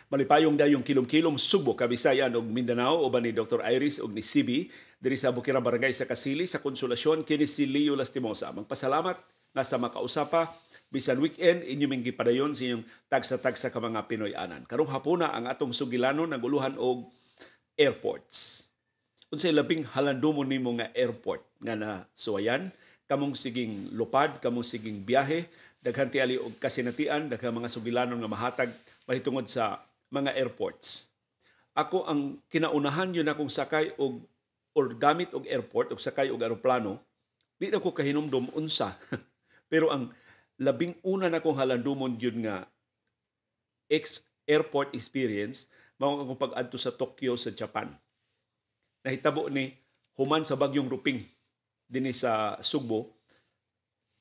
Malipayong dayong kilom-kilom Subo, Kabisayan ug Mindanao uban ni Dr. Iris ug ni CB diri sa Bukirang Barangay sa Kasili sa Konsolasyon kini si Leo Lastimosa. Magpasalamat nga sa makausapa bisan weekend inyo ming gipadayon sa inyong tagsa-tagsa ka mga Pinoy-anan. Karong hapuna ang atong sugilanon naguluhan og airports. Unsay labing halandumon nimo nga airport nga nasuwayan, kamong siging lupad, kamong siging biyahe, daghan tiali og kasinatian, daghang mga sugilanon nga mahatag mahitungod sa mga airports. Ako ang kinaunahan yun akong sakay og or gamit og airport og sakay og eroplano, di na ko kahinumdum unsa. Pero ang labing una na kong halandumon yun nga airport experience mao akong pag-adto sa Tokyo sa Japan. Nahitabo ni human sa bagyong Ruping dinhi sa Subo.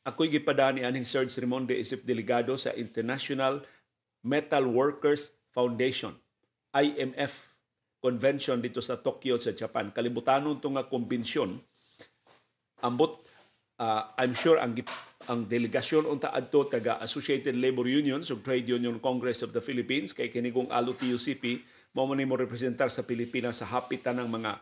Ako'y gipada ni aning Serge Rimonde isip delegado sa International Metal Workers Foundation, IMF convention dito sa Tokyo sa Japan. Kalibutanon itong nga konbensyon. Ambot, I'm sure ang delegasyon unta adto taga Associated Labor Unions ug Trade Union Congress of the Philippines kay kinigong ALO-TUCP mao man mo representar sa Pilipinas sa hapitan ng mga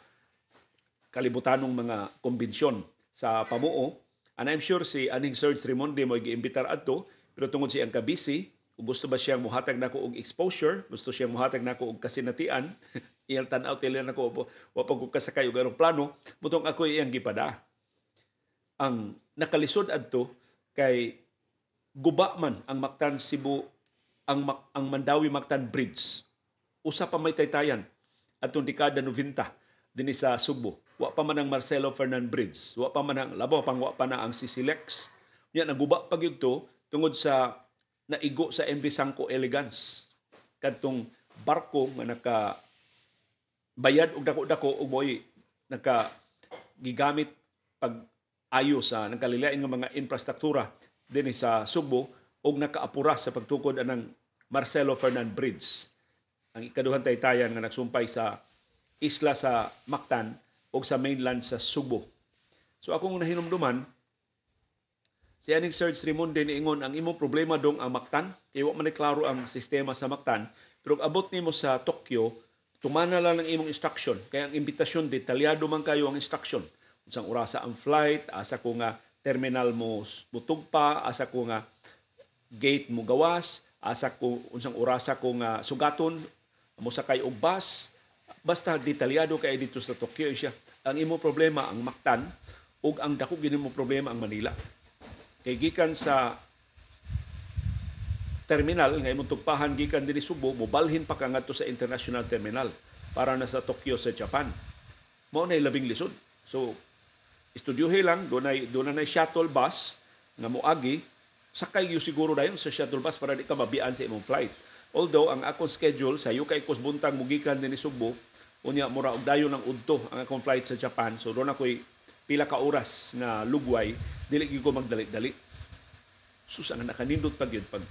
kalibutanong mga konbensyon sa pamuo. And I'm sure si aning Serge Rimonde mo giimbitar adto pero tungod siyang kabisi kung gusto ba siyang muhatag nako og exposure, gusto siyang muhatag nako og kasinatian, iyang tan-aw tila nako wa pag ko kasakay og eroplano, mutong ako iyang gipada. Ang nakalisod adto kay guba man ang Mactan Cebu, ang Mandawi Mactan Bridge. Usa pa may taytayan atong dekada 90 dinhi sa Subo. Wa pa man ang Marcelo Fernan Bridge, wa pa man ang labaw pang wa pa na ang Sisilex. Nya naguba pa gyud to tungod sa naigo sa MV Sangko Elegance kadtong barko nga naka bayad og dako-dako ug moy naka gigamit pag ayo sa nagkalilain nga mga infrastruktura dinhi sa Subo ug nakaapura sa pagtukod anang Marcelo Fernan Bridge. Ang ikaduhang taytayan nga nagsumpay sa isla sa Mactan ug sa mainland sa Subo. So akong nahinumduman si aning Serge Rimonde niingon ang imong problema dong ang Mactan, kay wa man klaro ang sistema sa Mactan, pero abot nimo sa Tokyo, tumana lang ang imong instruction. Kaya ang imbitasyon detalyado man kayo ang instruction. Unsang orasa ang flight, asa ko nga terminal mo mutugpa, asa ko nga gate mo gawas, asa ko unsang orasa ko nga sugaton mo sakay og bus. Basta detalyado kay dito sa Tokyo siya. Ang imong problema ang Mactan ug ang dako gid mo problema ang Manila. Kay gikan sa terminal nga imong tugpahan gikan dinhi Subo, mobalhin pa ka ngadto sa international terminal para na sa Tokyo sa Japan. Mao nay labing lisod. So estudyuhe lang doon na shuttle bus nga moagi, sakay yu siguro dayon sa shuttle bus para di ka mabian sa imong flight. Although ang akong schedule sa UK kos buntag mugikan dinhi Subo, unya mura og dayon ang udto ang akong flight sa Japan. So doon ako'y pila ka oras nga lugway, dili gyud ko magdali-dali. Sus ang nakanindot pag yun, pag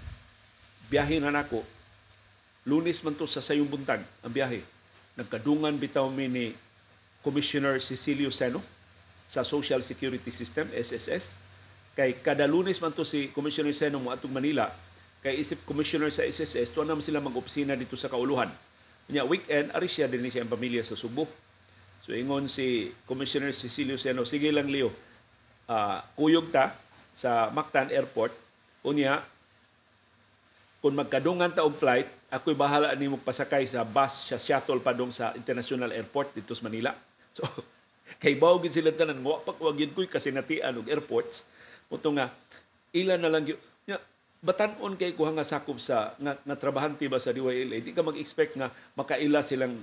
biyahe na nako, Lunes man to sa sayong buntag ang biyahe. Nagkadungan bitaw mi ni Commissioner Cecilio Seno sa Social Security System, SSS. Kay kada Lunes man to si Commissioner Seno mo atong Manila, kay isip Commissioner sa SSS, tuwa naman sila mag-opisina dito sa Kauluhan. Kanya weekend, ari siya din siya ang pamilya sa Subo. So ingon si Commissioner Cecilio Seno, sige lang Leo, kuyog ta sa Mactan Airport, unya, kung magkadungan ta og flight, ako'y bahala ni magpasakay sa bus, sa shuttle pa dong sa International Airport dito sa Manila. So, kay bawagin sila tanan, wagin ko'y kasinatian og airports, muto nga, ilan na lang yun, batanon kay kuha nga sakop sa nga trabahante ba sa DYLA, di ka mag-expect nga makaila silang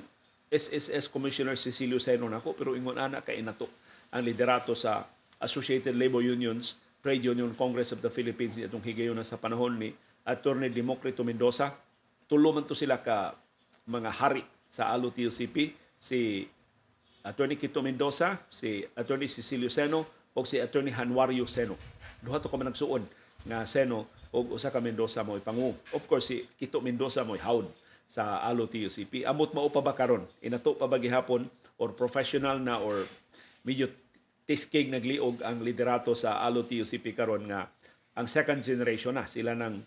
SSS Commissioner Cecilio Seno nako, pero ingon ana kay inato ang liderato sa Associated Labor Unions, Trade Union Congress of the Philippines itong higayon na sa panahon ni Attorney Democrito Mendoza. Tulo man to sila ka mga hari sa ALO-TUCP, si Attorney Kito Mendoza, si Attorney Cecilio Seno o si Attorney Januario Seno. Duha to ka man nagsuon nga Seno o usa ka Mendoza mo ipangu. Of course si Kito Mendoza mo haud sa ALO-TUCP. Amot mao pa ba karon? Inato pa ba gihapon or professional na or medyo tisking nagliog ang liderato sa ALO-TUCP karon nga ang second generation na sila ng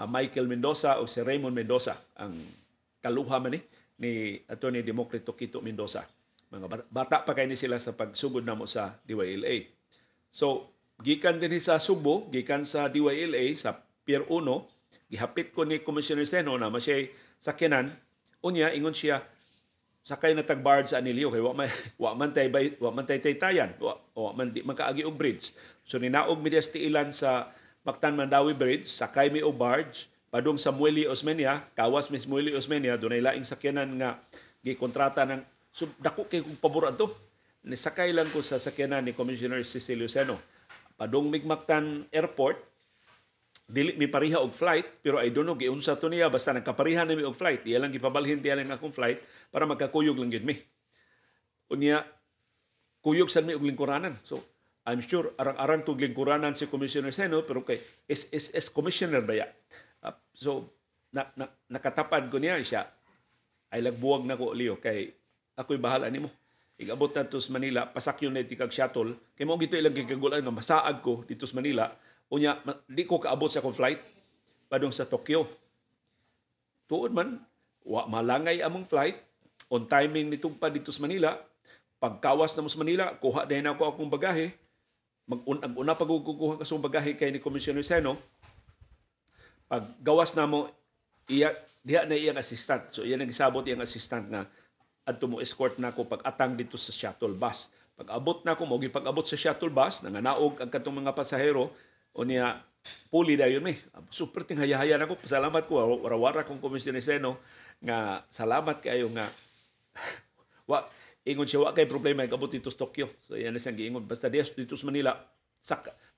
Michael Mendoza o si Raymond Mendoza ang kaluha man ni Atty. Democrito Quito Mendoza. Mga bata pa kayo ni sila sa pagsugod namo sa DYLA. So, gikan din sa Subo, gikan sa DYLA, sa Pier 1, gihapit ko ni Commissioner Seno na masya sakyanan, unya, ingon siya, sakay na tag-barge sa Anilio, kay wa man tay taytayan, wa man di makaagi og bridge. So, ninaog mi ilan sa Mactan Mandawi Bridge, sakay mi og barge, padung sa Mueli Osmeña, kawas mi Mueli Osmeña, dunay laing sakyanan nga gikontrata ng so, dako kay kong pabor ato. Nisakay lang ko sa sakyanan ni Commissioner Cecilio Seno. Padung Migmactan Airport, dili mi pariha og flight, pero I don't know giunsa to niya, basta nagkaparihan na mi og flight. Iya lang gipabalhin tiya lang akong flight para magkakuyog lang yun mi. Unya, kuyog sa mi og lingkuranan. So, I'm sure arang-arang tog lingkuranan si Commissioner Seno, pero kay SSS Commissioner ba ya? So, nakatapad ko niya siya. Ay lagbuwag na ko, Leo, kay ako'y bahala nimo. Igabot na to sa Manila, pasakyon na itikag shuttle. Kaya mo gito ilang gagagulan nga masaag ko dito sa Manila. Unya, di ko kaabot sa akong flight padung sa Tokyo. Tuod man, malangay among flight, on timing nitong pa dito sa Manila. Pagkawas na mo sa Manila, kuha din ako akong bagahe. Mag-una pag-kukuha ka sa bagahe kay ni Commissioner Seno. Paggawas na mo, diha na iyang assistant. So, iyan nagisabot iyang assistant na adto mo escort na ako pag-atang dito sa shuttle bus. Pag-abot na ako, pag-abot sa shuttle bus, nanganaog ang katong mga pasahero, o niya, puli dayon mi. Super ting hayahayan ako. Pasalamat ko, warawara kong Commissioner Seno, nga salamat kayo nga, ingon siya, kay problema, ikabot dito sa Tokyo. So, yan na siyang giingon. Basta dito sa Manila,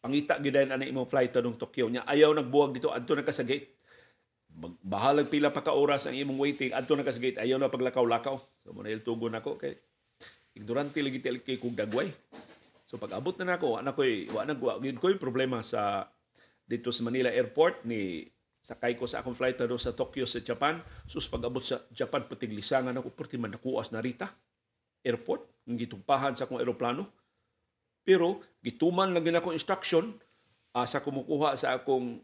pangita gidayon ana imong flight adong Tokyo. Nya ayaw nagbuwag dito, adto na ka sa gate. Bahalag pila pa ka oras ang imong waiting, adto na ka sa gate, ayaw na paglakaw-lakaw. So, muna iltugon ako kay ignorante lagi kay kong dagway. So pag abot na nako, gyud ko'y problema sa dito sa Manila Airport ni sakay ko sa akong flight do sa Tokyo sa Japan. Sus pag abot sa Japan puting lisangan ako perti man nakuas Narita Airport, ng gitumpahan sa akong eroplano. Pero gituman lang gid ako instruction sa kumukuha sa akong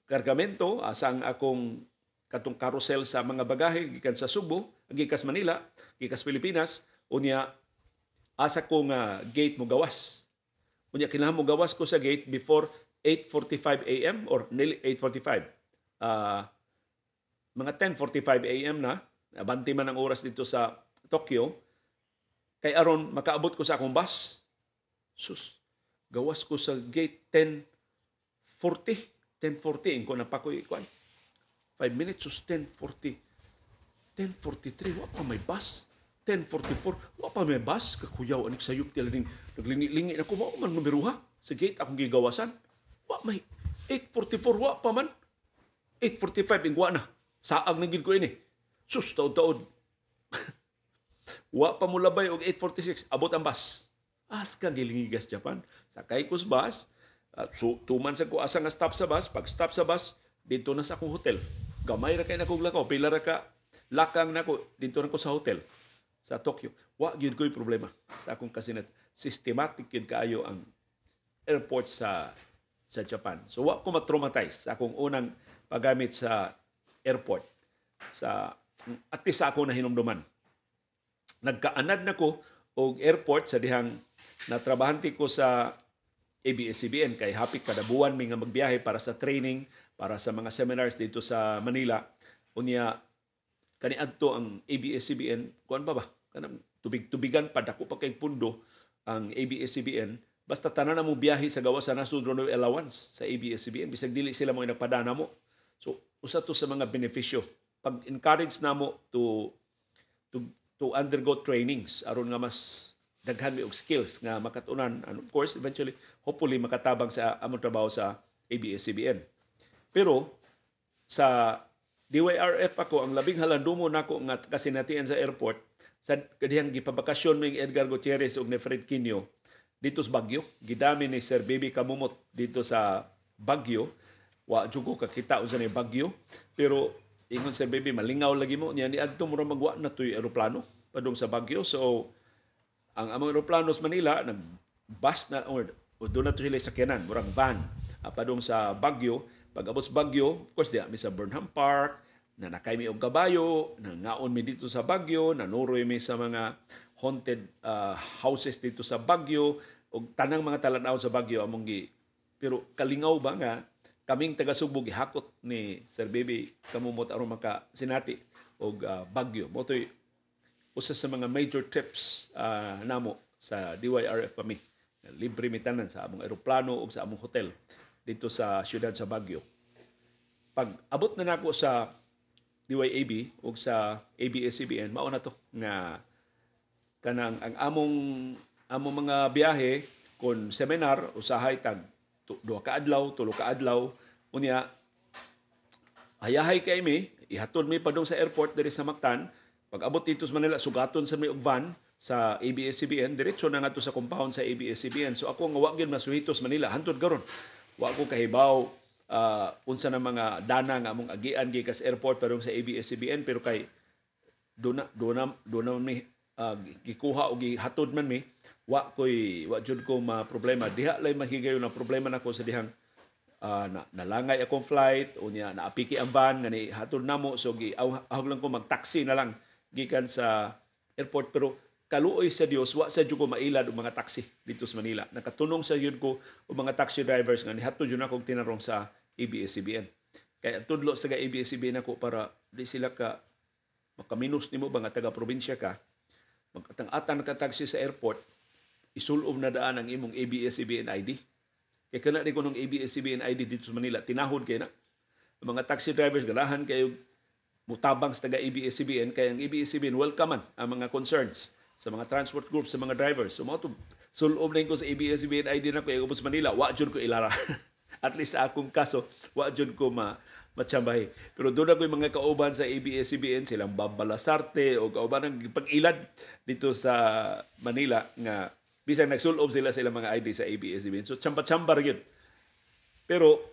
kargamento, sa akong katong carousel sa mga bagahe gikan sa Subo, gikas Manila, gikas Pilipinas, unya asa ko nga gate mo gawas. Unya kinahanglan mo gawas ko sa gate before 8:45 AM or nearly 8:45. Mga 10:45 AM na, abanti man ang oras dito sa Tokyo, kay aron makaabot ko sa akong bus. Sus, gawas ko sa gate 10:40. 10:40 ko na pa ko ikuan. 5 minutes sus 10:40. 10:43 wa pa may bus. 10:44 wa pa may bus, kakuyaw anik sayop tila ning naglingi-lingi na ko mao man numeruha sa gate akong gigawasan. Wa may 8:44 wa pa man. 8:45 ingwa na. Saag na gid ko ini. Sus taod-taod. Wa pa mo labay og 8:46 abot ang bus. Ka gilingigas Japan. Sakay ko sa bus. So tuman sa ko asa nga stop sa bus. Pag stop sa bus dito na sa akong hotel. Gamay ra kay na kog lakaw, pila ra ka lakang nako dito na ko sa hotel sa Tokyo. Wa gyud ko'y problema sa akong kasinat. Systematic gyud kaayo ang airport sa Japan. So wa ko ma-traumatize sa akong unang paggamit sa airport at least sa ako na hinumduman. Nagkaanad na ko og airport sa dihang natrabahante ko sa ABS-CBN kay hapit kada buwan mi nga magbiyahe para sa training, para sa mga seminars dito sa Manila. Unya kaniadto ang ABS-CBN, kuan ba? Kanang tubig-tubigan pa dako pa kay pundo ang ABS-CBN. Basta tanan na mo biyahe sa gawas sa nasud no allowance sa ABS-CBN bisag dili sila mo nagpadana mo. So usa to sa mga benepisyo. Pag-encourage namo to undergo trainings aron nga mas daghan mi og skills nga makatunan, and of course eventually hopefully makatabang sa among trabaho sa ABS-CBN. Pero sa DYRF ako ang labing halandumo nako nga kasinatian sa airport sa kadiyang gipabakasyon ning Edgar Gutierrez ug ni Fred Quino dito sa Baguio. Gidami ni Sir Baby Kamumot dito sa Baguio. Wa jugo kakita unsa ni Baguio, pero ingon Sir Baby malingaw lagi mo niya ni adto mo ra magwa na tuy eroplano padung sa Baguio. So ang among eroplano sa Manila nag-bus na or doon na to sila sakyanan, murang van padung sa Baguio. Pag abot sa Baguio, of course, diya mi sa Burnham Park, na nakay mi og kabayo, na ngaon mi dito sa Baguio, nanuroy mi sa mga haunted houses dito sa Baguio, og tanang mga talan-aw sa Baguio among gi. Pero kalingaw ba nga kaming taga Subo gihakot ni Sir Baby kamumot aron maka sinati og Baguio. Motoy usa sa mga major trips namo sa DYRF kami. Libre mi tanan sa among eroplano ug sa among hotel dito sa siyudad sa Baguio. Pag abot na nako sa DYAB o sa ABS-CBN, mao na to nga kanang ang among mga biyahe kon seminar usahay tag 2 ka adlaw, 3 ka adlaw unya hayahay kay mi ihatod mi padung sa airport diri sa Mactan. Pag abot dito sa Manila sugaton sa may og van sa ABS-CBN diretso na ngadto sa compound sa ABS-CBN. So ako nga wa gyud masuhitos Manila hantod karon. Wa ko kahibaw unsa na mga dana nga among agian gikas airport padung sa ABS-CBN pero kay do na mi gikuha o gihatod man mi wa jud ko problema diha lay mahigayon na problema nako sa dihang nalangay akong flight unya naapiki ang van nga ni hatod namo so ahog lang ko mag-taxi na lang gikan sa airport pero kaluoy sa Dios wa sa jud ko mailad og mga taxi dito sa Manila. Nakatunong sa yun ko og mga taxi drivers nga nihatod yun akong tinarong sa ABS-CBN. Kaya tudlo sa ABS-CBN ako para di sila ka makaminos nimo ba nga taga probinsya ka magatang-atang ka taxi sa airport isulob na daan ang imong ABS-CBN ID. Kaya kana di ko ng ABS-CBN ID dito sa Manila tinahod kay na ang mga taxi drivers ganahan kayo mutabang sa taga ABS-CBN kaya ang ABS-CBN welcome ang mga concerns sa mga transport groups, sa mga drivers. So, mo ito, sulob na ko sa ABS-CBN ID na ko, yung sa Manila, wa dyan ko ilara. At least sa akong kaso, wa dyan ko matsambahi. Pero doon ako yung mga kauban sa ABS-CBN, silang Babalasarte o kauban ng pag-ilad dito sa Manila nga bisang nagsulob sila mga ID sa ABS-CBN. So, tsamba-tsambar yun. Pero,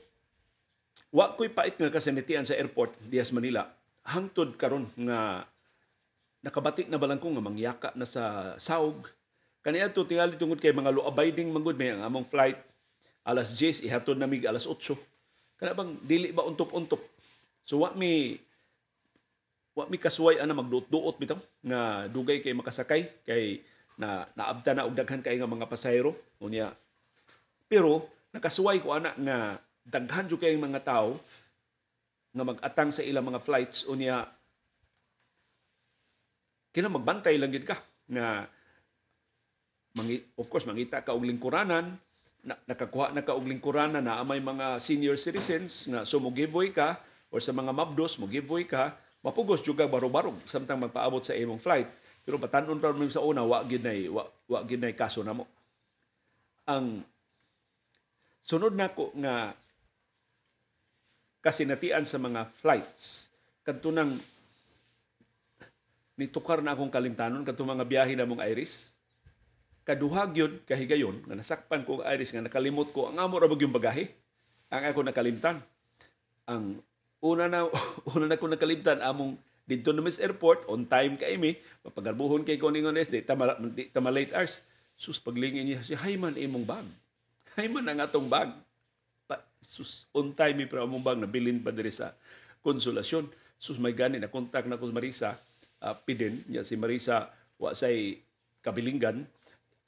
wa ko'y pait nga kasanitian sa airport, Diaz Manila, hangtod karon nga nakabatik na balang ko nga mangyaka na sa saog. Kaniya to tingali tungod kay mga law-abiding manggod may ang among flight alas 10 ihatod na mig alas 8. Kana bang dili ba untop-untop. So wa mi kasuway ana magduot-duot bitaw nga dugay kay makasakay kay naabta na og daghan kay nga mga pasahero unya. Pero nakasuway ko ana nga daghan jud kay mga tao nga mag-atang sa ilang mga flights unya kina magbantay lang gid ka nga of course mangita ka og lingkuranan nakakuha na ka og lingkuranan na may mga senior citizens nga so mo giveaway ka or sa mga mabdos mo giveaway ka mapugos jud ka barog-barog samtang magpaabot sa imong flight pero batan-on pa sa una wa gid nay kaso namo. Ang sunod nako nga kasinatian sa mga flights kadto nang nitukar na akong kalimtanon kadto mga biyahe na mong Iris. Kaduha gyud kahigayon nga nasakpan ko ang Iris nga nakalimot ko ang amo ra yung bagahe. Ang ako nakalimtan. Ang una na ko nakalimtan among dito na Miss Airport on time kay mi mapagarbuhon kay ko ningon di tama late hours. Sus paglingin niya si hayman imong bag. Hayman ang atong bag. Sus on time mi pero among bag nabilin pa diri sa Konsolasyon. Sus may gani na kontak na ko sa Marisa pidin niya si Marisa wa say kabilinggan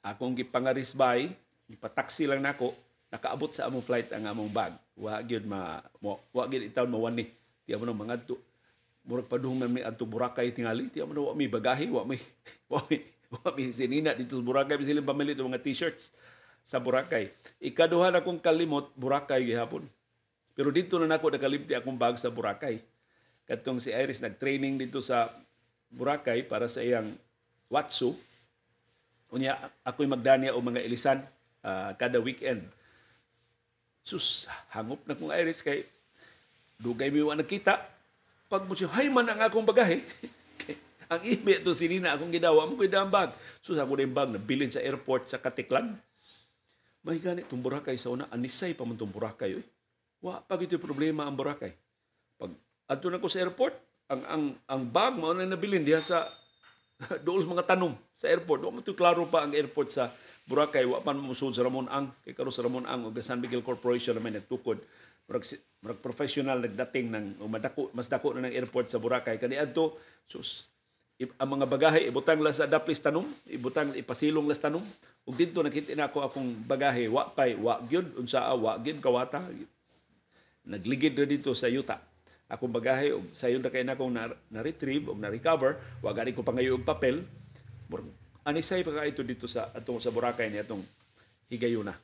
akong gipangarisbay ipataksi lang nako nakaabot sa among flight ang among bag wa gyud wa gyud itaw mawani ti amo nang mga murag padung mi adto Boracay tingali ti amo wa mi bagahe wa mi sinina dito sa Boracay silang pamili og mga t-shirts sa Boracay. Ikaduha na kong kalimot Boracay gihapon pero dito na nako nakalimti akong bag sa Boracay kadtong si Iris nag-training dito sa Boracay para sa iyang Watsu. Unya ako'y magdanya o mga ilisan kada weekend. Sus, hangop na kong Iris kay dugay mi wa nakita. Pag mo siya, hay man ang akong bagahe. Ang ibi ito sinina akong gidawa mo ko'y daang bag. Sus, ako na yung bag na bilin sa airport sa Katiklan. May ganit itong Boracay sa una. Anisay pa man itong Boracay. Wa, pag ito'y problema ang Boracay. Pag ato na ko sa airport, ang bag mo na nabilin diha sa dool mga tanong sa airport. Wa mo klaro pa ang airport sa Boracay. Wa pa mo musud sa Ramon Ang. Kay karo sa Ramon Ang o San Miguel Corporation na may nagtukod murag professional nagdating ng mas dako na ng airport sa Boracay kaniadto sus ang mga bagahe ibutang la sa daplis tanom, ipasilong las tanom ug didto nakita na ako akong bagahe wa gyud unsa wa gyud kawata nagligid ra dito sa yuta akong bagahe ug sayon ra kay na akong na-retrieve ug na-recover wa gani ko pangayo og papel murag anisay pa ito dito sa atong sa Boracay ni atong higayuna.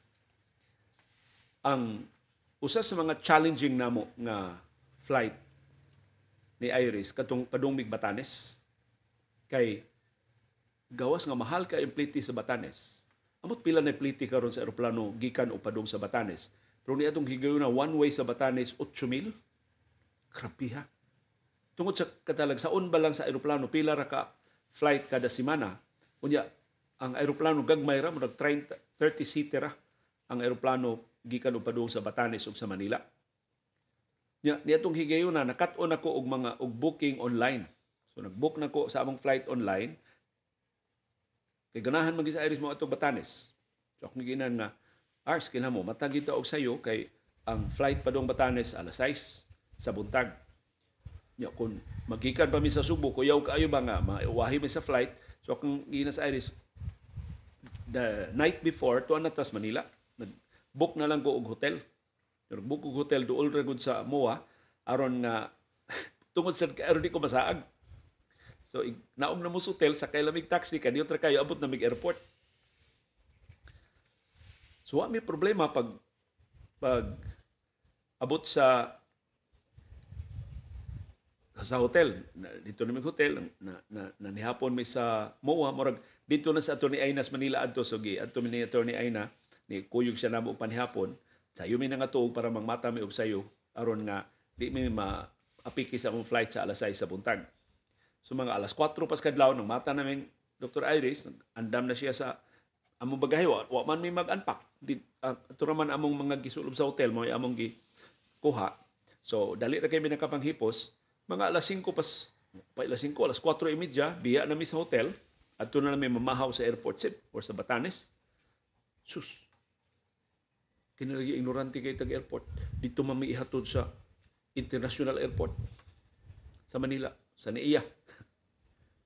Ang usa sa mga challenging namo nga flight ni Iris katong padung Batanes kay gawas nga mahal ka ang pliti sa Batanes. Amot pila na pliti karon sa eroplano gikan o padung sa Batanes. Pero ni atong higayuna one way sa Batanes 8,000. Grabe ha. Tungod sa katalag saon ba lang sa eroplano pila ra ka flight kada semana. Unya ang eroplano gagmay ra murag 30 seater ra ang eroplano gikan og padung sa Batanes ug sa Manila. Nya ni atong higayuna nakat-on ako og booking online. So nag-book nako sa among flight online. Kay ganahan man sa Iris mo atong Batanes. So akong ginan nga Ars kinahanglan mo matagi ta og sayo kay ang flight padung Batanes alas 6 sa buntag. Nya kun magikan pa mi sa Subo kuyaw kaayo ba nga maiwahi mi sa flight. So akong ginas Iris the night before to anatas Manila. Nag-book na lang ko og hotel. Nag-book og hotel duol ra gud sa MOA aron nga tungod sa aron di ko masaag. So naog na mo sa hotel sa kailamig taxi kaniyo tra kayo abot na mig airport. So wa may problema pag abot sa hotel dito na may hotel na nihapon mi sa MOA murag dito na sa Atty. Ainas Manila adto so gi adto ni Atty. Aina ni kuyog siya namo panihapon sayo mi nga tuog para mangmata mi og sayo aron nga di mi maapiki sa among flight sa alas 6 sa buntag. So mga alas 4 pas kadlaw nang mata namin Dr. Iris andam na siya sa among bagahe wa man may mag-unpack. Ito naman among mga gisulob sa hotel mo among gikuha. So dali ra kay mi nakapanghipos mga alas 5 alas 4:30 biya na mi sa hotel adto na mi mamahaw sa airport SIP or sa Batanes. Sus. Kinalagi ignorante kay tag airport dito man mi ihatod sa International Airport sa Manila sa NAIA.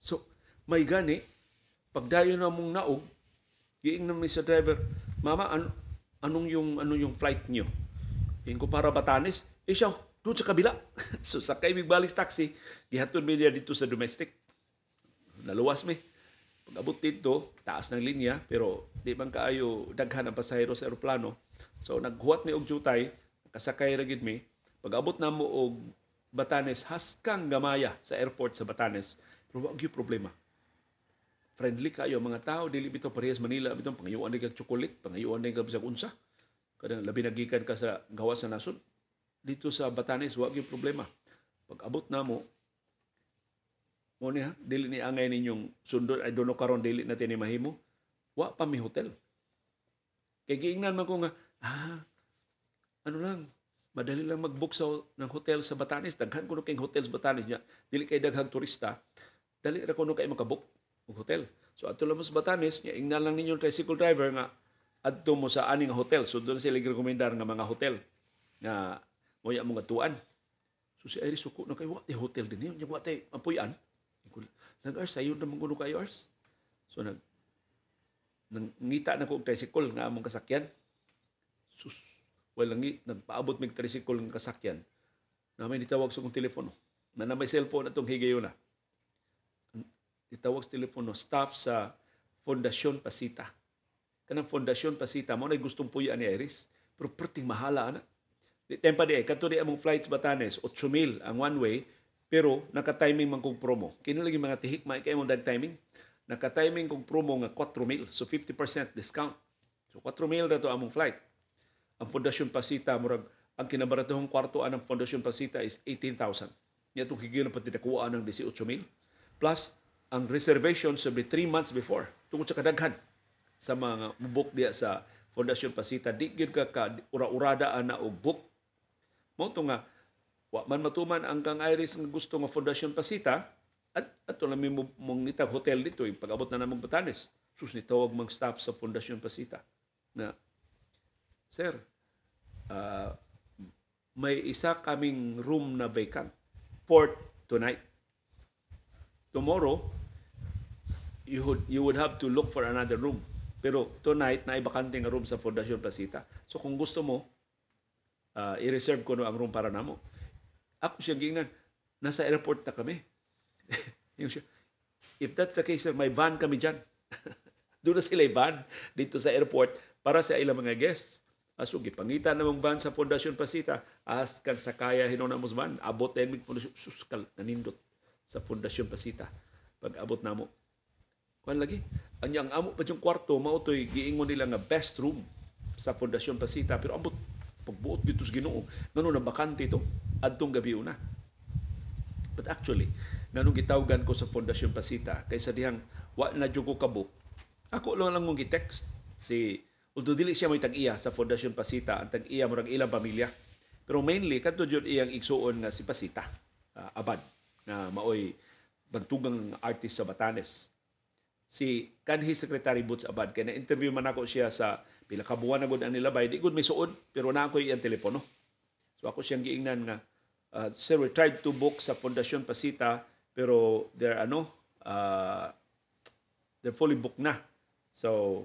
So may gani pagdayon na mong naog giing naman sa driver, mama, anong yung flight niyo? Yung ko para Batanes, siya, doon sa kabila. So sakay mig balik taxi, gihatod mi niya dito sa domestic. Naluwas mi. Pag abot dito, taas ng linya, pero di man kaayo daghan ang pasahero sa eroplano. So naghuwat mi og jutay, kasakay ra gid mi. Pag abot na mo og Batanes, haskang gamaya sa airport sa Batanes. Pero wag yung problema. Friendly kayo mga tao dili bitaw parehas Manila bitaw pangayuan ni kag chocolate pangayuan ni kag bisag unsa kadang labi nagikan ka sa gawas sa nasod dito sa Batanes wa gyud problema pag abot namo mo niya dili ni angay ninyong sundot ay dono karon dili natin ni mahimo wa pa mi hotel kay giingnan man ko nga ano lang madali lang mag-book ng hotel sa Batanes daghan kuno kay hotel sa Batanes nya dili kay daghang turista dali ra kuno kay makabook og hotel. So adto lang mo sa Batanes, nya ingnan lang ninyo tricycle driver nga adto mo sa aning hotel. So doon sila rekomendar nga mga hotel na moya mong atuan. So si Iris suko na kay wa tay hotel din nya wa tay ampuyan. Nag-ars sayo na mong kayo ars. So nangita na ko og tricycle nga among kasakyan. Sus, walang nagpaabot mig tricycle nga kasakyan. Na may nitawag sa kong telepono. Na may cellphone atong higayuna. Itawag sa telepono staff sa Fondasyon Pasita. Kanang Fondasyon Pasita mo na gustong puya ni Iris, pero perting mahala ana. Di tempa di kadto di among flights Batanes 8,000 ang one way, pero naka-timing man kog promo. Kini lagi mga tihik may kay mo dag timing. Naka-timing kog promo nga 4,000, so 50% discount. So 4,000 dato among flight. Ang Fondasyon Pasita murag ang kinabaratuhong kwarto ng Fondasyon Pasita is 18,000. Niya itong higil na pati nakuha ng 18,000. Plus, ang reservation sabi 3 months before tungod sa kadaghan sa mga book diya sa Fondasyon Pasita di gyud ka ura-urada ana og book mo to nga wa man matuman ang kang Iris nga gusto nga Fondasyon Pasita at ato lang mong nitag hotel dito pag-abot na namong Batanes sus ni tawag mang staff sa Fondasyon Pasita na sir may isa kaming room na vacant for tonight. Tomorrow, you would have to look for another room. Pero tonight, na ibakante nga room sa Fundación Pasita. So kung gusto mo, i-reserve ko no ang room para namo. Ako siyang gingnan, nasa airport na kami. If that's the case, sir, may van kami dyan. Doon na sila van dito sa airport para sa ilang mga guests. So, gipangitan namang van sa Fundación Pasita, as kang sakaya hinuna mo sa van, abot na yung Fundación, suskal, nanindot sa Fundación Pasita. Pag abot na mo. Kuhan lagi, ang amo pa yung kwarto, mautoy, giingon nila nga best room sa Fundación Pasita, pero abot, pagbuot dito sa Ginoo, ganun na bakante ito, adtong gabi una. But actually, nanong gitawgan ko sa Fundación Pasita, kaysa dihang wa na dyan ko kabuk, ako lang mong gitext si although dili siya may tag-iya sa Fundación Pasita, ang tag-iya murag ilang pamilya. Pero mainly, kadto jud iyang igsuon nga si Pasita, Abad, na maoy bagtugang artist sa Batanes. Si kanhi Secretary Boots Abad, kaya na-interview man ako siya sa pila ka buwan na gud ang nilabay, di gud may suod, pero na ako iyang telepono. So ako siyang giingnan nga, sir, we tried to book sa Fundación Pasita, pero they're fully booked na. So,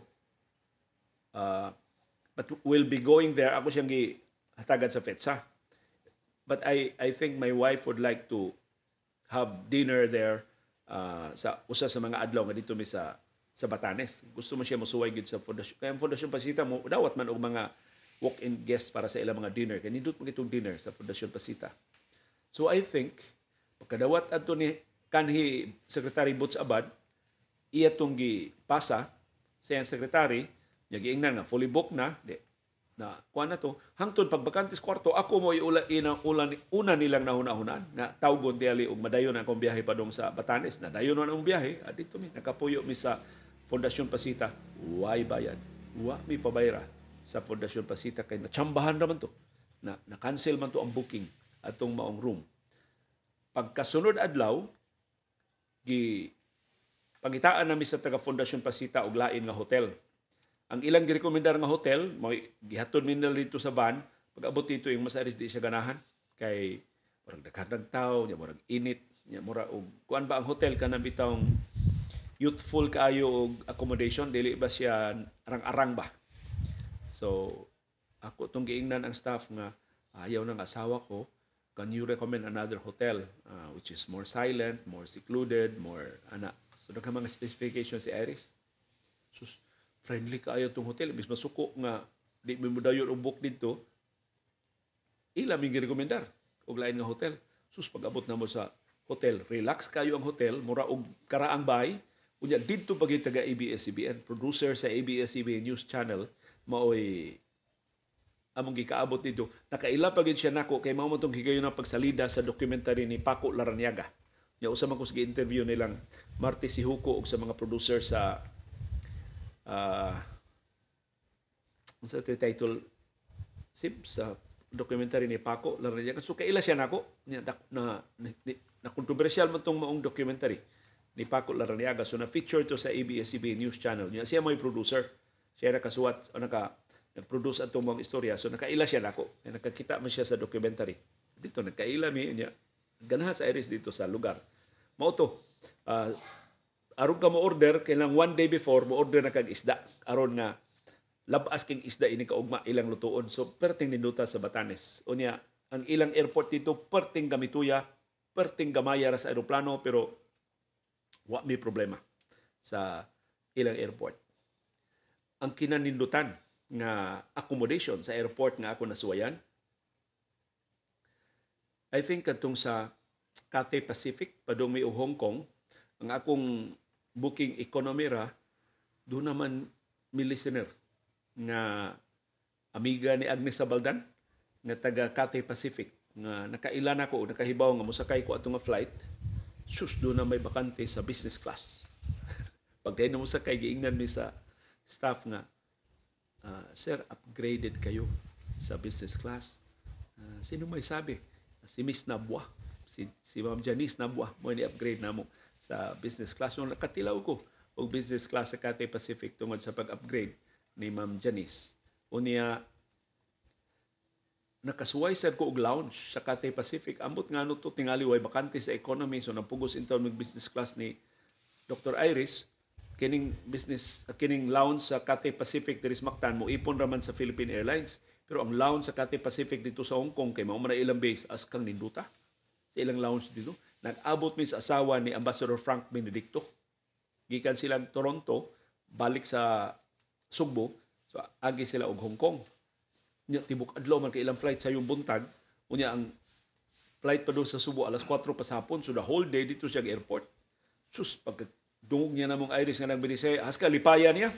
but we'll be going there. Ako siyang gihatagan sa FETSA. But I think my wife would like to have dinner there sa usa sa mga adlaw nga dito mi sa Batanes. Gusto mo siya mosuway gid sa Fundación. Kaya ang Fundación Pasita mo dawat man og mga walk-in guests para sa ilang mga dinner. Kaya nindot mo itong dinner sa Fundación Pasita. So I think pagkadawat adto ni kanhi Secretary Boots Abad, iya tong gipasa sa iyang secretary, niya giingnan nga fully booked na, na kuha na to, hangtod pagbakantes kwarto, ako mo una nilang nahunahunan, nga tawgon tiyali og madayon akong biyahe pa dong sa Batanes, nadayon na ang biyahe, dito mi, nakapuyo mi sa Fundación Pasita, way bayad, wa mi pabayra sa Fundación Pasita, kay natsambahan naman to, na-cancel man to ang booking atong maong room. Pagkasunod adlaw, pangitaan namin sa taga Fundación Pasita og lain nga hotel. Ang ilang girekomendar nga hotel, gihatod mi nila dito sa van, pag-abot dito yung masaris di siya ganahan kay murag daghan tao, nya murag init, nya murag og kuan ba ang hotel kanang bitawng youthful kaayo og accommodation, dili ba siya arang-arang ba. So ako tong giingnan ang staff nga ayaw ng asawa ko, can you recommend another hotel which is more silent, more secluded, more so nagka mga specifications si Iris. Sus, friendly kaayo tong hotel. Bis masuko nga di mo dayon og book dito. Ila mi girekomendar og lain nga hotel. Sus, pag-abot na mo sa hotel, relax kayo ang hotel, mura og karaang bay. Unya didto pagi taga ABS-CBN, producer sa ABS-CBN News Channel, maoy among gikaabot dito. Nakaila pa gid siya nako kay mao man tong higayon na pagsalida sa documentary ni Paco Larrañaga. Nya usa man ko sa interview nilang Marty Sihuko og sa mga producer sa unsa title sa documentary ni Paco Larrañaga. So kaila siya nako na kontrobersyal man tong maong documentary ni Paco Larrañaga. So na feature to sa ABS-CBN News Channel. Nya siya may producer. Siya nakasuwat o nag-produce atong mga istorya. So nakaila siya nako. Nakakita man siya sa documentary. Dito nagkaila mi niya ganahan sa Iris dito sa lugar. Mao to. Aron ka mo order kailang one day before mo order na kag isda aron nga labas king isda ini kaugma ilang lutuon. So perting ninduta sa Batanes. Unya ang ilang airport dito perting gamituya, perting gamaya ra sa eroplano pero wa may problema sa ilang airport. Ang kinanindutan nga accommodation sa airport nga ako nasuwayan, I think katong sa Cathay Pacific padung may Hong Kong, ang akong booking economy ra, doon naman mi listener nga amiga ni Agnes Sabaldan nga taga Cathay Pacific nga nakailan ako, nakahibaw nga musakay ko ato nga flight, sus doon na may bakante sa business class. Pag kayo na musakay, giingnan mi sa staff nga, sir, upgraded kayo sa business class. Sino may sabi? Si Miss Nabwa. Si Ma'am Janice Nabwa mo ni-upgrade na mo sa business class. Nung nakatilaw ko o business class sa Cathay Pacific tungod sa pag-upgrade ni Ma'am Janice. Unya, nakasuway sad ko og lounge sa Cathay Pacific. Ambot nga no to tingali way bakante sa economy, so napugos in town business class ni Dr. Iris. Kining lounge sa Cathay Pacific diri sa Mactan mo ipon raman sa Philippine Airlines. Pero ang lounge sa Cathay Pacific dito sa Hong Kong kay mao man ilang base as kang ninduta sa ilang lounge dito. Nag-abot mi sa asawa ni Ambassador Frank Benedicto. Gikan silang Toronto balik sa Sugbo, so agi sila og Hong Kong. Nya tibok adlaw man kay ilang flight sa yung buntag, unya ang flight pa doon sa Subo alas 4 pa sa hapon, so the whole day dito siya airport. Sus, pag dungog niya namong Iris nga nang binisay, haska lipayan niya.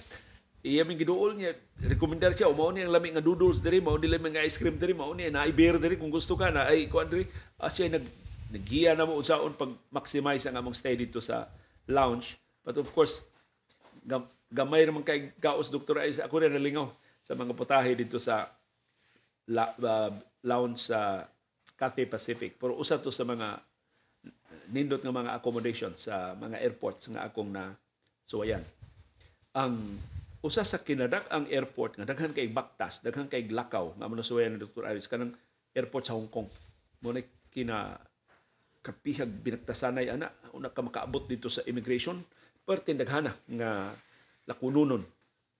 Iya ming giduol niya, rekomendar siya, mao ni ang lami nga noodles diri, mao ni lami nga ice cream diri, mao ni na beer diri kung gusto ka na ay kuan diri. Siya naggiya na mo unsaon pag maximize ang among stay dito sa lounge. But of course, gamay naman kay gaos Dr. Iris, ako rin nalingaw sa mga putahe dito sa lounge sa Cathay Pacific. Pero usa to sa mga nindot nga mga accommodation sa mga airports nga akong na suwayan. Ang usa sa kinadak ang airport nga daghan kay baktas, daghan kay lakaw nga mo suwayan ni Dr. Iris kanang airport sa Hong Kong. Mo na kina kapihag binagtasanay ana una ka makaabot dito sa immigration parte daghana nga lakununon.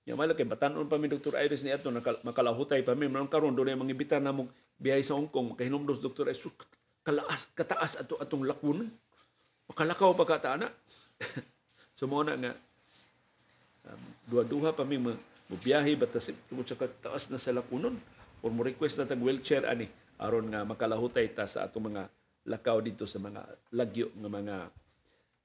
Ya mala kay batan-on pa mi Dr. Iris ni ato makalahutay pa mi man karon do na mangibitan namong biyahe sa Hong Kong kahinomdos Dr. Iris kataas atong lakunon. Makalakaw pa kata ana. So mo na nga duha-duha pa mi biyahe batas tungod sa kataas na sa lakunon or mo request na tag wheelchair ani aron nga makalahutay ta sa atong mga lakaw dito sa mga lagyo nga mga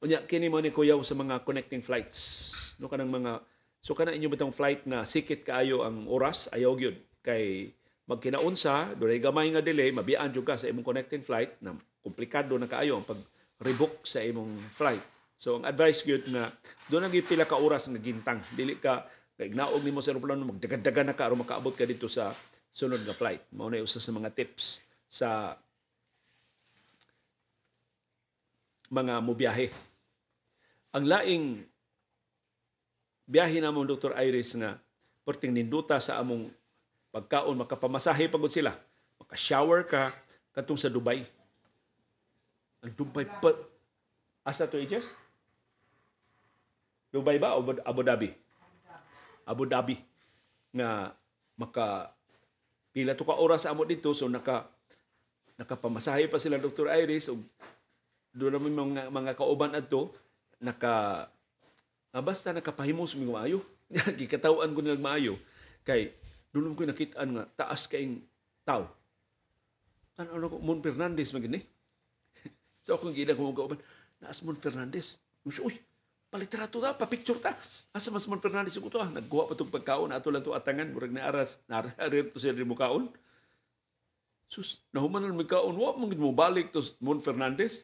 unya kini mo ni kuyaw sa mga connecting flights no kanang mga so kana inyo bitong flight nga sikit kaayo ang oras ayaw gyud kay magkinaunsa dunay gamay nga delay mabiyaan jud ka sa imong connecting flight na komplikado na kaayo ang pag-rebook sa imong flight. So ang advice gyud nga do na pila ka oras nga gintang dili ka kay naog nimo sa eroplano magdagan-dagan na ka aron makaabot ka dito sa sunod nga flight. Mao na usa sa mga tips sa mga mobiyahe. Ang laing biyahe namon Dr. Iris nga perting ninduta sa among pagkaon makapamasahe pagod sila. Maka-shower ka katong sa Dubai. Ang Dubai pa asa to Aegis? Dubai ba o Abu Dhabi? Abu Dhabi nga maka pila to ka oras amo dito so nakapamasahe pa sila Dr. Iris og doon naman mga kauban adto basta nakapahimos mi maayo. Gikatawan ko nilang maayo kay doon ko nakitaan nga taas kaing tao. Ano ko Mon Fernandez magini. So akong gida ko kauban, naas Mon Fernandez. Uy, palitrato ta, pa-picture ta. Asa mas Mon Fernandez ko to nagkuha pa tong pagkaon ato lang to atangan murag na aras to sila mo kaon. Sus, nahuman man kaon wa mo balik to Mon Fernandez.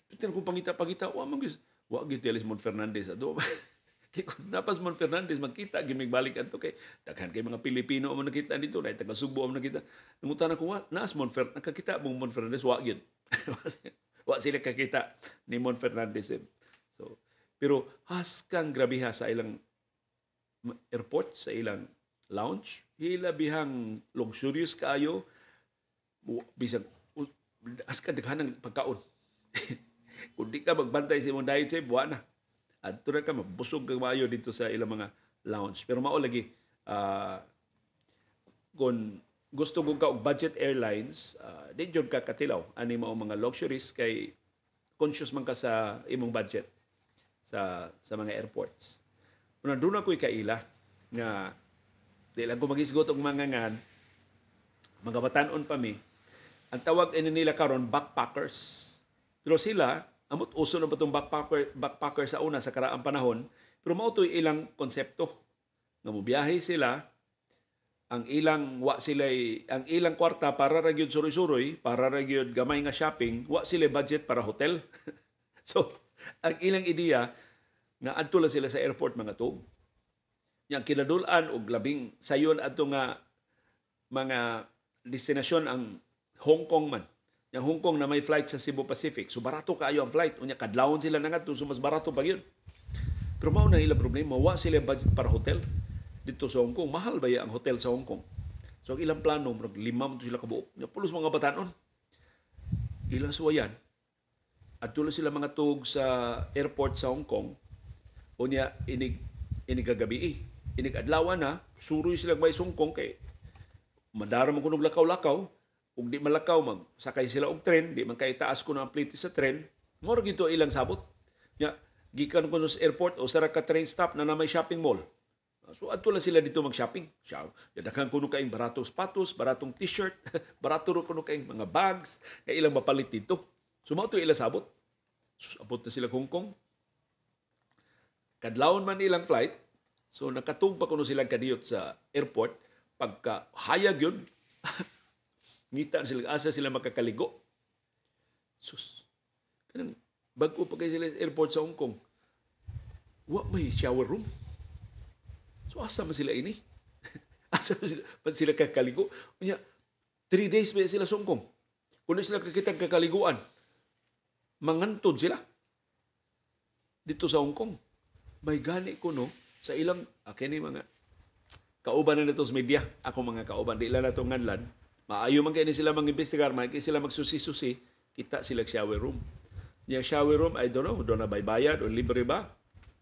Pitan kung pangita-pangita, wa gid teles Mon Fernandez ato. Kay kung napas Mon Fernandez magkita gimig balik adto kay daghan kay mga Pilipino man nakita dito, na taga Subo man nakita. Nangutan ako naas Mon Fernandez, nakakita mong Mon Fernandez wa gid. Wa sila kakita ni Mon Fernandez. So, pero haskang grabiha sa ilang airport, sa ilang lounge, hila bihang luxurious kaayo, bisag haskang daghanang pagkaon. Kung di ka magbantay sa imong diet sa buwan na. At ito na ka, mabusog ka maayo dito sa ilang mga lounge. Pero mao lagi, kung gusto ko ka og budget airlines, di jud ka katilaw. Ani mao mga luxuries kay conscious man ka sa imong budget sa mga airports. Una doon ako'y kaila nga di lang ko mag-isgot og mangangan, mga batanon pa mi. Ang tawag nila karon backpackers. Pero sila, amot uso na ba itong backpacker sa una sa karaang panahon, pero mautoy ilang konsepto. Nga mobiyahe sila, ang ilang kwarta para ra gyud suroy-suroy, para ra gyud gamay nga shopping, wa sila budget para hotel. So, ang ilang ideya nga adto lang sila sa airport mga tug. Yang kinadul-an og labing sayon adto nga mga destinasyon ang Hong Kong man. Yang Hong Kong na may flight sa Cebu Pacific. So barato kaayo ang flight. Unya kadlawon sila na ngadto so mas barato pa gyud. Pero mao na ilang problema, wa sila budget para hotel dito sa Hong Kong. Mahal ba ang hotel sa Hong Kong? So ang ilang plano, murag 5 man to sila kabuok. Nya pulos mga batanon. Ilang suwayan. At tulo sila mga tug sa airport sa Hong Kong. Unya inig kagabi. Inig adlawan na, suroy sila may Hong Kong kay madara man kunog lakaw-lakaw. Ug di malakaw, magsakay sila og tren, di man kay taas ko na ang plite sa tren. Moro gito ilang sabot. Nya gikan ko sa airport o sa ka train stop na may shopping mall. So adto lang sila dito mag-shopping. Daghan kuno kaing baratong sapatos, baratong t-shirt, barato ro kuno kaing mga bags kay ilang mapalit dito. So mao to ilang sabot. So, abot na sila Hong Kong. Kadlawon man ilang flight. So nakatug pa kuno sila kadiyot sa airport pagka hayag yun. Ngita sila asa sila makakaligo. Sus. Kanang bago pa kay sila sa airport sa Hong Kong. Wa may shower room. So asa man sila ini? Asa man sila kakaligo? Unya 3 days ba sila sa Hong Kong? Kung sila kakitang kakaliguan, mangantod sila dito sa Hong Kong. May gani ko no sa ilang kini mga kauban na nito sa media. Ako mga kauban, di lang na itong nganlan. Maayo man kayo sila mag-investigar, kaya sila magsusi-susi, kita sila shower room. Yung shower room, I don't know, doon na bayad o libre ba?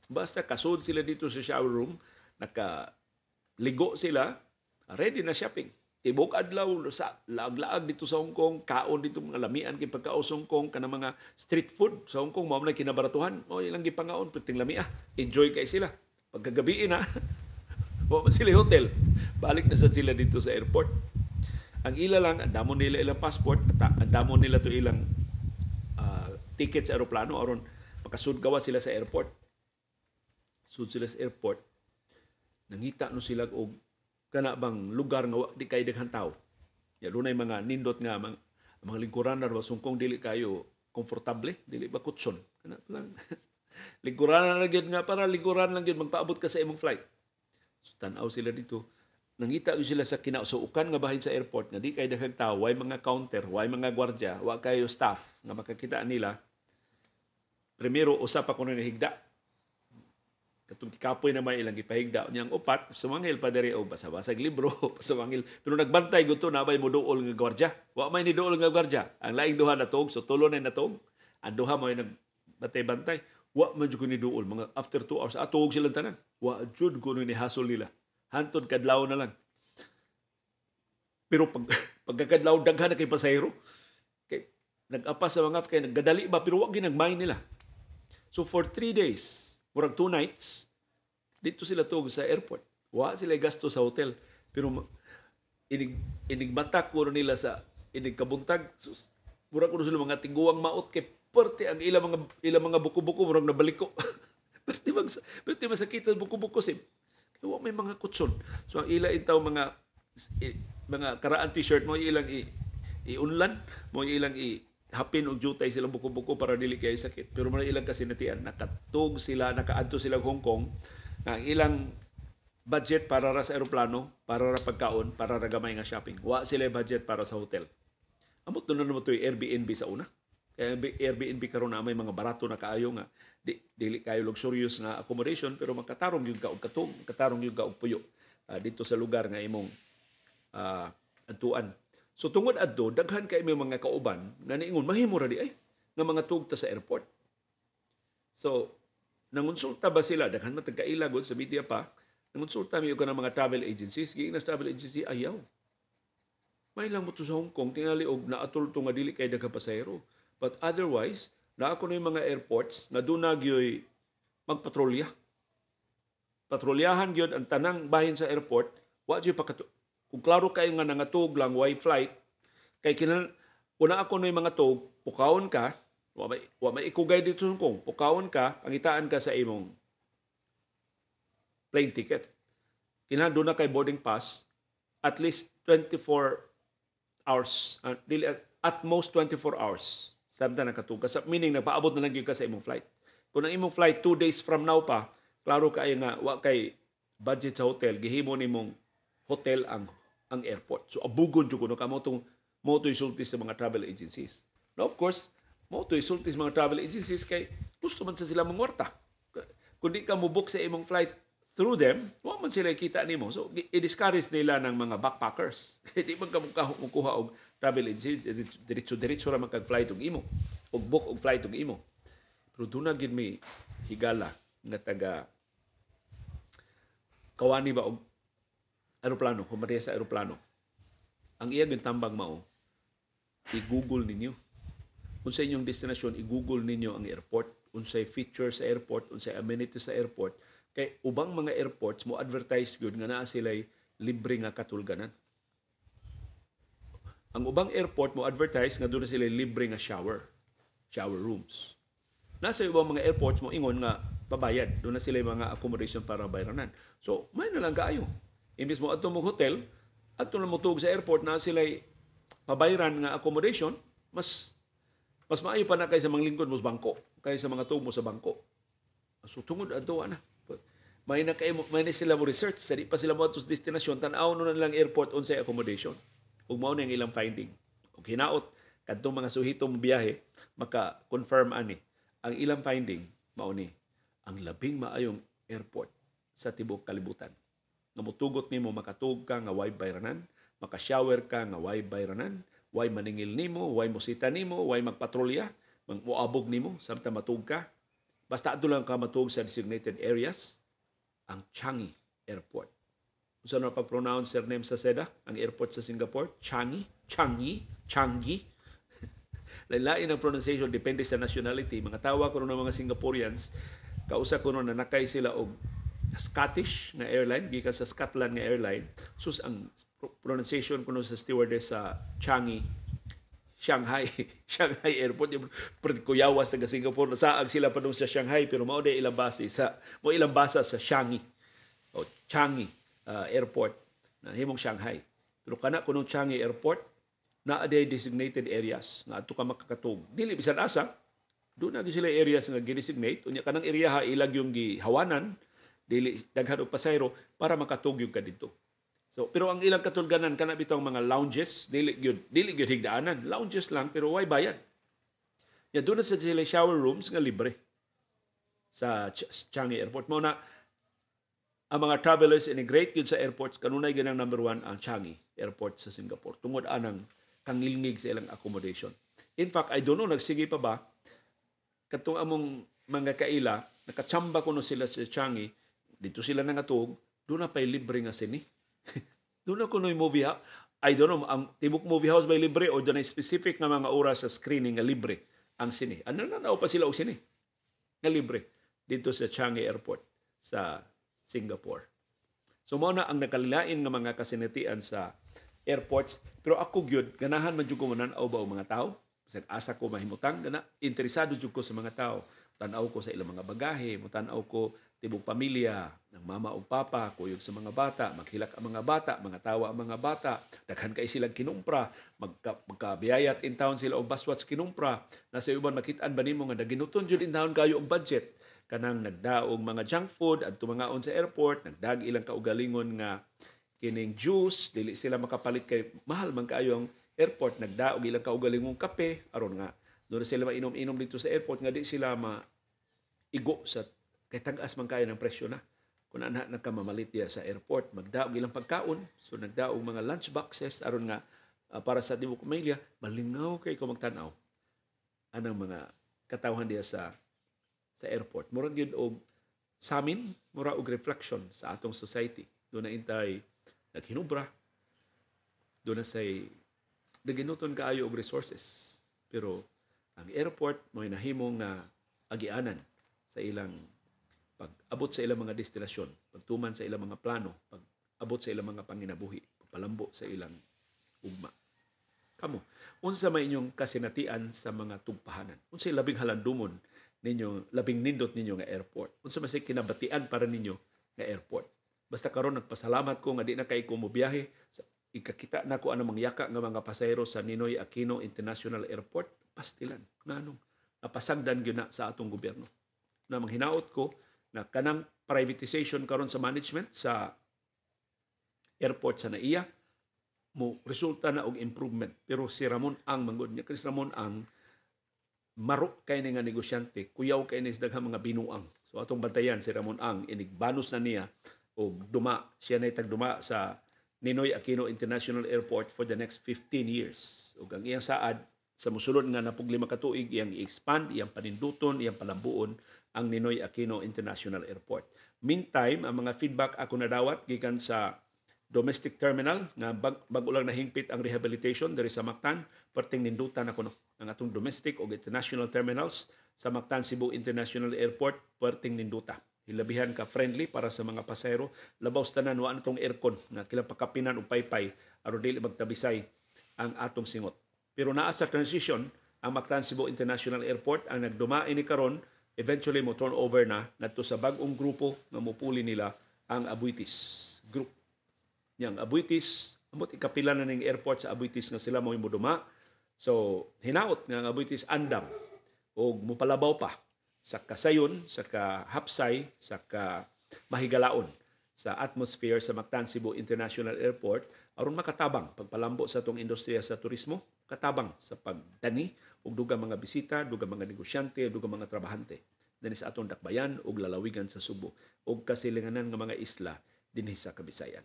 Basta kasod sila dito sa shower room, nakaligo sila, ready na shopping. Tibok adlaw, sa laag-laag dito sa Hong Kong, kaon dito mga lamian, kay pagkaon sa Hong Kong, kana mga street food sa Hong Kong, mao na kinabaratuhan, o ilang gipangaon, piting lamia, enjoy kay sila. Pagkagabi na, wa sila hotel, balik na sa sila dito sa airport. Ang ila lang, andamo nila ilang passport, andamo nila to ilang ticket sa aeroplano, aron makasudgawa sila sa airport. Sud sila sa airport, nangita no sila og kana bang lugar nga di kay daghang tawo. Ya dunay mga nindot nga mga lingkuran na sungkong dili kayo komportable, dili ba kutson. Kana lang. Lingkuran na gyud nga para lingkuran lang gyud magpaabot ka sa imong flight. So, tan-aw sila dito. Nangita sila sa kinausukan nga bahin sa airport nga di kay daghang tawo, way mga counter, way mga gwardiya, wa kayo staff nga makakita nila. Primero usa pa kuno ni higda. Katong kapoy na may ilang gipahigda niyang upat sumangil pa diri og basa-basag libro sumangil pero nagbantay gusto na bay moduol nga gwardiya. Wa may ni duol nga gwardiya. Ang laing duha natog so tulo na natog. Ang duha mo nagbantay-bantay. Wa man jud ko ni duol mga after 2 hours atog sila tanan. Wa jud ko ni hasol nila. Hantod kadlaw na lang. Pero pagkakadlaw daghan na kay pasahero. Kay nag-apas sa mga kay naggadali ba pero wa ginagmay nila. So for 3 days, murag 2 nights, dito sila tug sa airport. Wa sila gasto sa hotel. Pero inigmatak ko nila sa inigkabuntag. Murag ko sila mga tiguang maot kay perte ang ilang mga buko-buko murag nabaliko. Perte masakit ang buko-buko sim. Kaya may mga kutson. So ang ila intaw mga karaan t-shirt mo ilang iunlan, mo ilang hapin og jutay silang buko-buko para dili kay sakit. Pero mga ilang kasinatian nakatug sila, nakaadto sila Hong Kong nga ang ilang budget para ra sa eroplano, para ra pagkaon, para ra gamay nga shopping. Wa sila budget para sa hotel. Amot na mo toy Airbnb sa una. Kaya Airbnb karon na may mga barato na kaayo nga dili kayo luxurious na accommodation pero makatarong yung ka og katong, katarong yung ka og puyo dito sa lugar nga imong adtuan. So tungod adto daghan kay may mga kauban nga niingon mahimo ra di ay nga mga tugta sa airport. So nangonsulta ba sila daghan man tagkaila gud sa media pa nangonsulta mi og kanang mga travel agencies giing na travel agency ayaw. May lang mo to sa Hong Kong tingali og naatol to nga dili kay daghang pasahero. But otherwise, na ako na yung mga airports na doon na gyoy magpatrolya. Patrolyahan gyud ang tanang bahin sa airport, wa gyoy kung klaro kayo nga nangatog lang way flight, kay kuna ako na yung mga tog, pukawon ka, wa may ikugay dito sa Hong Kong, pukawon ka, pangitaan ka sa imong plane ticket. Kinahanglan doon na kay boarding pass, at least 24 hours, at most 24 hours. Samtang nakatugas. Meaning, nagpaabot na lang ka sa imong flight. Kung ang imong flight 2 days from now pa, klaro kayo nga, wa kay budget sa hotel, gihimo ni mong hotel ang airport. So, abugon dyan ko, mo to isultis sa mga travel agencies. Now, of course, mo to isultis sa mga travel agencies kay gusto man sa sila mangwarta. Kung di ka mo book sa imong flight through them, wa man sila kita nimo. So i-discourage nila ng mga backpackers. Di man ka mukuha og travel agency, diretso ra man kag flight og imo. Og book og flight og imo. Pero doon na gid may higala nga taga kawani ba og aeroplano, humariya sa aeroplano. Ang iya gintambang mao, i-google ninyo. Unsay inyong destinasyon, i-google ninyo ang airport, unsay features sa airport, unsay amenities sa airport. Kay ubang mga airports mo advertise gyud nga naa sila'y libre nga katulganan. Ang ubang airport mo advertise nga doon sila libre nga shower rooms. Nasa ibang mga airports mo ingon nga pabayad, doon na sila mga accommodation para bayranan. So, may na lang kaayo. Imbis mo ato mo hotel, ato na mo tug sa airport na sila pabayran nga accommodation, mas maayo pa na kaysa mga lingkod mo sa bangko, kaysa mga tug mo sa bangko. So, tungod ato na. May na sila mo research, sa di pa sila mo ato sa destinasyon, tanaw na lang airport unsay accommodation. Ug mao na ang ilang finding. Ug hinaot kadtong mga suhitong biyahe maka-confirm ani. Ang ilang finding mao ni ang labing maayong airport sa tibuok kalibutan. Nga motugot nimo makatug ka nga way bayranan, maka-shower ka nga way bayranan, way maningil nimo, way mosita nimo, way magpatrolya, moabog nimo samtang matug ka. Basta adto lang ka matug sa designated areas. Ang Changi Airport. Kung saan pag-pronounce surname sa SEDA, ang airport sa Singapore, Changi. Lain ang pronunciation, depende sa nationality. Mga tawa ko ng mga Singaporeans, kausa ko na nakay sila og Scottish na airline, gikan sa Scotland nga airline. Sus ang pronunciation ko sa stewardess sa Changi, Shanghai Airport. Kuyawas taga Singapore, saag sila pa sa Shanghai, pero mao day ilang basa sa Changi o Changi Airport na himong Shanghai. Pero kana kunong Changi Airport, naa day designated areas nga adto ka makakatug. Dili bisan asa, doon na sila areas nga gi-designate. Unya kanang area ilag yung gihawanan, dili daghan og pasayro para makatug yung ka dito. So, pero ang ilang katulganan kana bitong mga lounges, dili gyud higdaanan, lounges lang pero way bayad. Ya doon na sa sila shower rooms nga libre sa Changi Airport. Mao na ang mga travelers integrate gyud sa airports kanunay ganang number 1 ang Changi Airport sa Singapore. Tungod anang kangilngig sa ilang accommodation. In fact, I don't know nagsige pa ba katong among mga kaila nakatsamba kuno sila sa Changi, dito sila nangatug, doon na pay libre nga sini. Doon na kuno yung movie house. I don't know, ang tibok movie house ba libre o doon ay specific nga mga oras sa screening nga libre ang sini. Ano na pa sila og sini nga libre dito sa Changi Airport sa Singapore. So mao na ang nakalilain nga mga kasinatian sa airports. Pero ako gyud ganahan man jud ko manan-aw ba og mga tao. Kasi asa ko mahimutang gana interesado jud ko sa mga tao. Tan-aw ko sa ilang mga bagahe, mo-tan-aw ko tibok pamilya, ng mama o papa, kuyog sa mga bata, maghilak ang mga bata, mga tawa ang mga bata, daghan kay silang kinumpra, magkabiyayat in town sila og baswats kinumpra, nasa uban makitaan ba nimo nga naginuton jud in town kayo og budget, kanang nagdaog mga junk food adto mga on sa airport, nagdag ilang kaugalingon nga kining juice, dili sila makapalit kay mahal man kaayo ang airport, nagdaog ilang kaugalingong kape aron nga doon sila mainom-inom dito sa airport nga di sila maigo sa kay tag-as man kayo ng presyo na. Kung anak nagkamamalit diya sa airport, magdaog ilang pagkaon, so nagdaog mga lunch boxes aron nga para sa tibok pamilya, malingaw kay ko magtanaw anang mga katawhan diya sa airport. Murag gyud og sa amin, mura og reflection sa atong society. Doon na intay naghinubra, doon na say naginuton kaayo og resources. Pero ang airport may nahimong agianan sa ilang pag-abot sa ilang mga destinasyon, pagtuman sa ilang mga plano, pag-abot sa ilang mga panginabuhi, pagpalambo sa ilang ugma. Kamo, unsa may inyong kasinatian sa mga tugpahanan? Unsay labing halandumon ninyo, labing nindot ninyo nga airport? Unsa may kinabatian para ninyo nga airport? Basta karon nagpasalamat ko nga di na kay ko mobiyahe, ikakita na ko anong mangyaka nga mga pasahero sa Ninoy Aquino International Airport, pastilan. Nganong napasagdan gyud na sa atong gobyerno. Na manghinaot ko na kanang privatization karon sa management sa airport sa NAIA mo resulta na og improvement. Pero si Ramon Ang manggod niya, Chris Ramon Ang marok kay ni nga negosyante, kuyaw kay ni daghang mga binuang. So So atong bantayan si Ramon Ang inigbanos na niya og duma siya na tagduma sa Ninoy Aquino International Airport for the next 15 years. Ug ang iyang saad sa mosulod nga napug 5 ka tuig iyang i-expand, iyang paninduton, iyang palambuon ang Ninoy Aquino International Airport. Meantime, ang mga feedback ako nadawat gikan sa domestic terminal nga bag-o lang nahingpit ang rehabilitation diri sa Mactan, perting nindutan ako no ang atong domestic o international terminals sa Mactan Cebu International Airport, perting ninduta. Hilabihan ka friendly para sa mga pasahero, labaw sa tanan wa natong aircon nga kilang pakapinan og paypay aron dili magtabisay ang atong singot. Pero naa sa transition ang Mactan Cebu International Airport ang nagduma ini karon, eventually mo turn over na ngadto sa bag-ong grupo nga mupuli nila ang Abuitis Group. Yang Abuitis, amot ikapila na ning airport sa Abuitis nga sila mo duma. So, hinaot nga ang Abuitis andam o mupalabaw pa sa kasayon, sa kahapsay, sa mahigalaon sa atmosphere sa Mactan Cebu International Airport aron makatabang pagpalambo sa atong industriya sa turismo, katabang sa pagdani og dugang mga bisita, dugang mga negosyante, dugang mga trabahante dinhi sa atong dakbayan ug lalawigan sa Subo ug kasilinganan nga mga isla dinhi sa Kabisayan.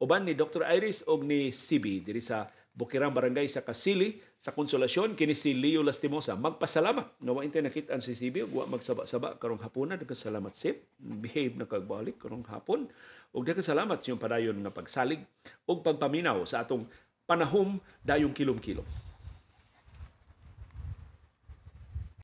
Uban ni Dr. Iris og ni CB diri sa Bukirang Barangay sa Kasili sa Konsolasyon kini si Leo Lastimosa magpasalamat nga wa intay nakit-an si CB ug wa magsaba-saba karong hapuna. Daghang salamat sip, behave na kagbalik karong hapon ug daghang salamat sa iyong padayon nga pagsalig ug pagpaminaw sa atong panahom dayong kilom-kilom.